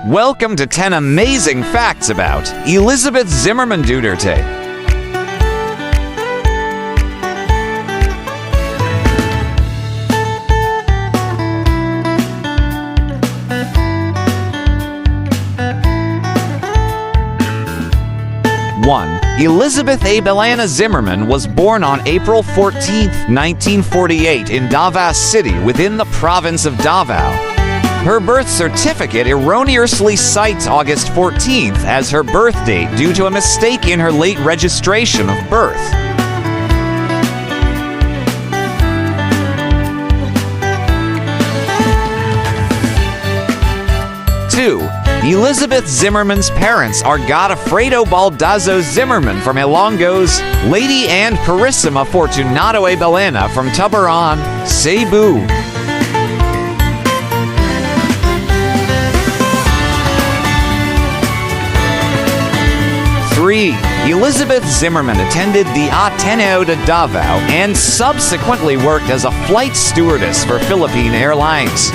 Welcome to 10 amazing facts about Elizabeth Zimmerman-Duterte. 1. Elizabeth Abelana Zimmerman was born on April 14, 1948 in Davao City within the province of Davao. Her birth certificate erroneously cites August 14th as her birth date due to a mistake in her late registration of birth. 2. Elizabeth Zimmerman's parents are Godofredo Baldazo Zimmerman from Ilongos, Lady and Carissima Fortunato Abelana from Tuburan, Cebu. 3. Elizabeth Zimmerman attended the Ateneo de Davao and subsequently worked as a flight stewardess for Philippine Airlines.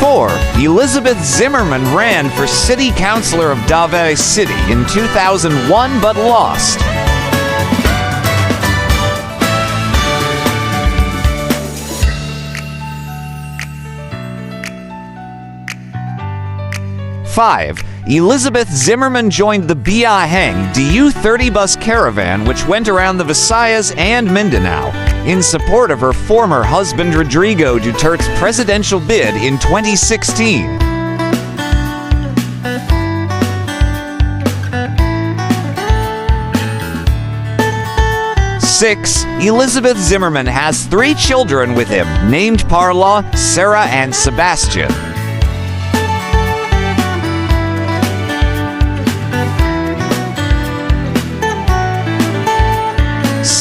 4. Elizabeth Zimmerman ran for City Councilor of Davao City in 2001 but lost. 5. Elizabeth Zimmerman joined the Biyaheng DU-30 bus caravan which went around the Visayas and Mindanao in support of her former husband Rodrigo Duterte's presidential bid in 2016. 6. Elizabeth Zimmerman has 3 children with him, named Parla, Sarah, and Sebastian.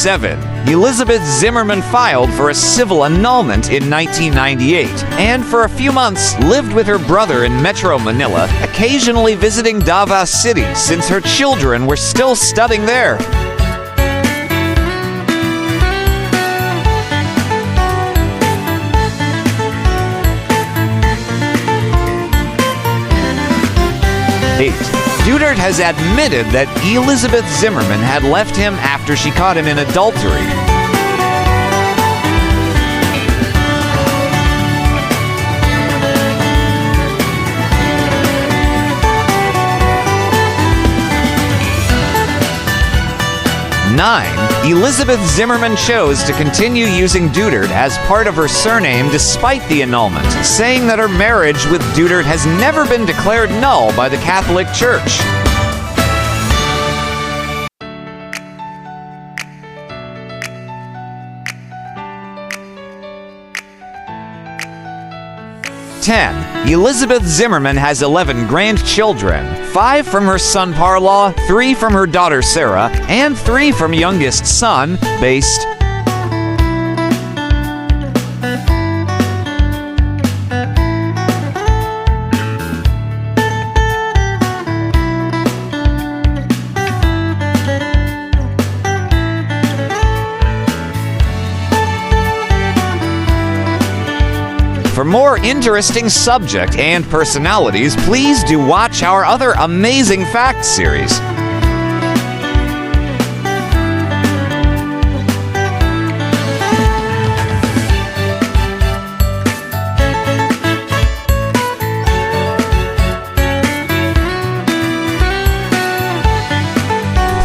7. Elizabeth Zimmerman filed for a civil annulment in 1998 and for a few months lived with her brother in Metro Manila, occasionally visiting Davao City since her children were still studying there. 8. Duterte has admitted that Elizabeth Zimmerman had left him after she caught him in adultery. 9. Elizabeth Zimmerman chose to continue using Duterte as part of her surname despite the annulment, saying that her marriage with Duterte has never been declared null by the Catholic Church. Elizabeth Zimmerman has 11 grandchildren, 5 from her son Parla, 3 from her daughter Sarah, and 3 from youngest son, Based. For more interesting subject and personalities, please do watch our other amazing facts series.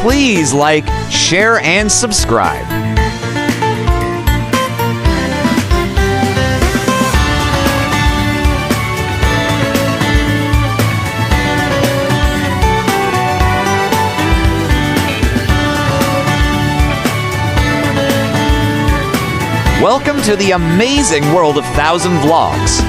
Please like, share, and subscribe. Welcome to the amazing world of 1,000 Vlogs.